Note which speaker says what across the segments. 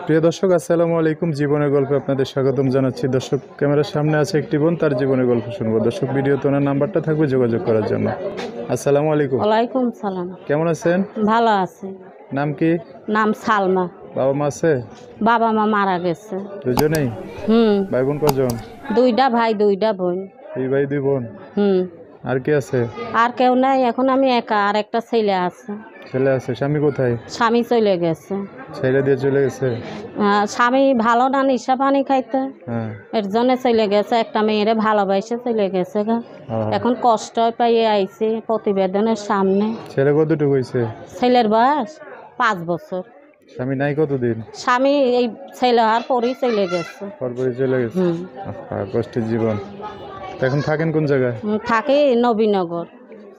Speaker 1: প্রিয় দর্শক, আসসালামু আলাইকুম। জীবনের গল্পে আপনাদের স্বাগতম জানাচ্ছি। দর্শক, ক্যামেরার সামনে আছে একটি বোন, তার জীবনের গল্প শুনবো। দর্শক, ভিডিওতে ওনার নাম্বারটা থাকবে যোগাযোগ করার জন্য। আসসালামু আলাইকুম।
Speaker 2: ওয়ালাইকুম সালাম।
Speaker 1: কেমন আছেন?
Speaker 2: ভালো আছে।
Speaker 1: নাম কি?
Speaker 2: নাম সালমা।
Speaker 1: বাবা মা আছে?
Speaker 2: বাবা মা মারা গেছে।
Speaker 1: দুজনেই? ভাই বোন কজন?
Speaker 2: দুইটা ভাই দুইটা বোন।
Speaker 1: দুই ভাই দুই বোন। আর কি আছে?
Speaker 2: আর কেউ নাই, এখন আমি একা। আর একটা ছেলে আছে।
Speaker 1: ছেলে আছে? স্বামী কোথায়?
Speaker 2: স্বামী চলে গেছে।
Speaker 1: ছেলে দিয়ে চলে গেছে?
Speaker 2: স্বামী ভালো না, নিশা পানি খাইতে, এর জন্য চলে গেছে। একটা মেয়েরে ভালোবাসে চলে গেছে গা। এখন কষ্ট পাইয়ে আইছে প্রতিবেদনের সামনে।
Speaker 1: ছেলে কতটুকু হয়েছে?
Speaker 2: ছেলের বয়স 5 বছর।
Speaker 1: স্বামী নাই কতদিন?
Speaker 2: স্বামী এই ছেলে হওয়ার পরই চলে গেছে।
Speaker 1: পরপরই চলে গেছে। কষ্টের জীবন। এখন থাকেন কোন জায়গায়?
Speaker 2: থাকি নবীনগর।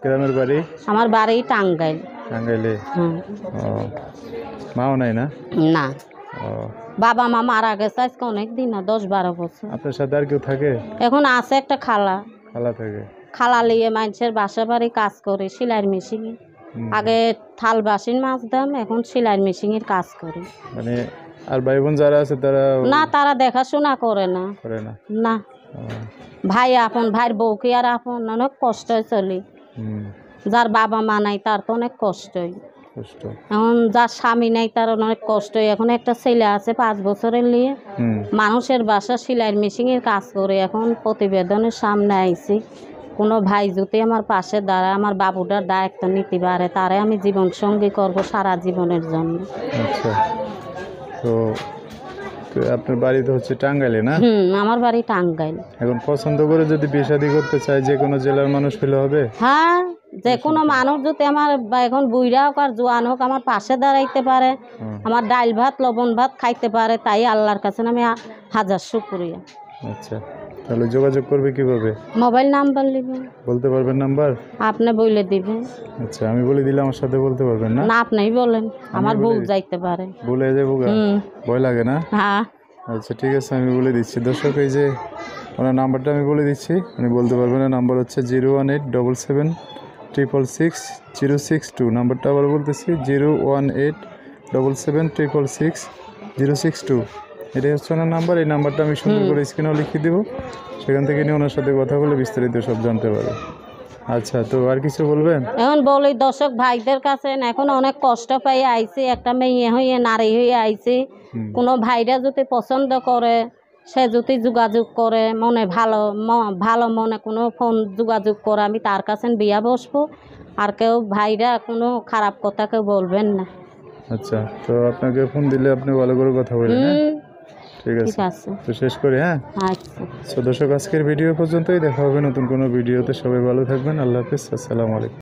Speaker 1: গ্রামের বাড়ি?
Speaker 2: আমার বাড়ি টাঙ্গাইল।
Speaker 1: টাঙ্গাইলে? মাও নাই না?
Speaker 2: না, বাবা মা মারা গেছে আজকে অনেক দিন, 10-12 বছর।
Speaker 1: আপনার সাথে আর কেউ থাকে?
Speaker 2: এখন আছে একটা খালা।
Speaker 1: খালা থাকে?
Speaker 2: খালা লিয়ে মানুষের বাসা বাড়ি কাজ করে, সেলাই মেশিনে। আগে থাল বাসিন মাছ দাম, এখন সেলাই মেশিনের কাজ করে।
Speaker 1: মানে আর ভাই বোন যারা আছে তারা?
Speaker 2: না, তারা দেখাশোনা করে না।
Speaker 1: করে না?
Speaker 2: না। ভাই আপন, ভাইয়ের বউকে আর আপন, অনেক কষ্টই চলি। যার বাবা মা নাই তার তো অনেক কষ্টই। এখন যার স্বামী নাই তার অনেক কষ্টই। এখন একটা ছেলে আছে 5 বছরের নিয়ে, মানুষের বাসা সেলাই মেশিনের কাজ করে। এখন প্রতিবেদনের সামনে আইছি, কোনো ভাই যদি আমার পাশে দাঁড়ায়, আমার বাবুটার দায়িত্ব নিতে পারে, তারে আমি জীবন সঙ্গী করব সারা জীবনের জন্য।
Speaker 1: আচ্ছা, তো আপনার বাড়ি তো হচ্ছে টাঙ্গাইলে না?
Speaker 2: আমার বাড়ি টাঙ্গাইল।
Speaker 1: এখন পছন্দ করে যদি বিয়ে শাদী করতে চায়, যে কোনো জেলার মানুষ হলে হবে?
Speaker 2: হ্যাঁ, যে কোনো মানুষ যদি আমার এখন বুইড়া হোক আর জোয়ান হোক আমার পাশে দাঁড়াইতে পারে, আমার ডাল ভাত লবণ ভাত খাইতে পারে, তাই আল্লাহর কাছে আমি হাজার শুকরিয়া।
Speaker 1: আচ্ছা, তাহলে যোগাযোগ করবে কিভাবে?
Speaker 2: মোবাইল নাম্বার নেবেন।
Speaker 1: বলতে পারবেন নাম্বার?
Speaker 2: আপনি বলে দিবেন।
Speaker 1: আচ্ছা, আমি বলে দিলে আমার সাথে বলতে পারবেন না?
Speaker 2: না, আপনিই বলেন, আমার ভুল যাইতে পারে।
Speaker 1: ভুলে যাবো? ভয় লাগে না?
Speaker 2: হ্যাঁ।
Speaker 1: আচ্ছা, ঠিক আছে, আমি বলে দিচ্ছি। দর্শক, এই যে ওনার নাম্বারটা আমি বলে দিচ্ছি, উনি বলতে পারবেন না। নাম্বার হচ্ছে 01877666062। নাম্বারটা আবার বলতেছি, 01877666062। এটাই হচ্ছে ওনার নাম্বার। এই নাম্বারটা আমি সুন্দর করে স্ক্রিনেও লিখে দেবো, সেখান থেকে নিয়ে ওনার সাথে কথা বলে বিস্তারিত সব জানতে পারবে। আচ্ছা, তো আর কিছু বলবেন?
Speaker 2: এখন বলি দর্শক ভাইদের কাছে, এখন অনেক কষ্ট পাই আইছি, একটা মেয়ে হয়ে নারী হয়ে আইছি। কোনো ভাইরা যদি পছন্দ করে, সে যদি যোগাযোগ করে, মনে ভালো মনে কোনো ফোন যোগাযোগ করে, আমি তার কাছে বিয়া বসবো। আর কেউ ভাইরা কোনো খারাপ কথা কেউ বলবেন না।
Speaker 1: আচ্ছা, তো আপনাকে ফোন দিলে আপনি ভালো করে কথা বলেন? ঠিক আছে, তো শেষ করি। আচ্ছা, দর্শক, আজকের ভিডিও পর্যন্তই। দেখা হবে নতুন কোনো ভিডিওতে। সবাই ভালো থাকবেন। আল্লাহ হাফিজ। আসসালামু আলাইকুম।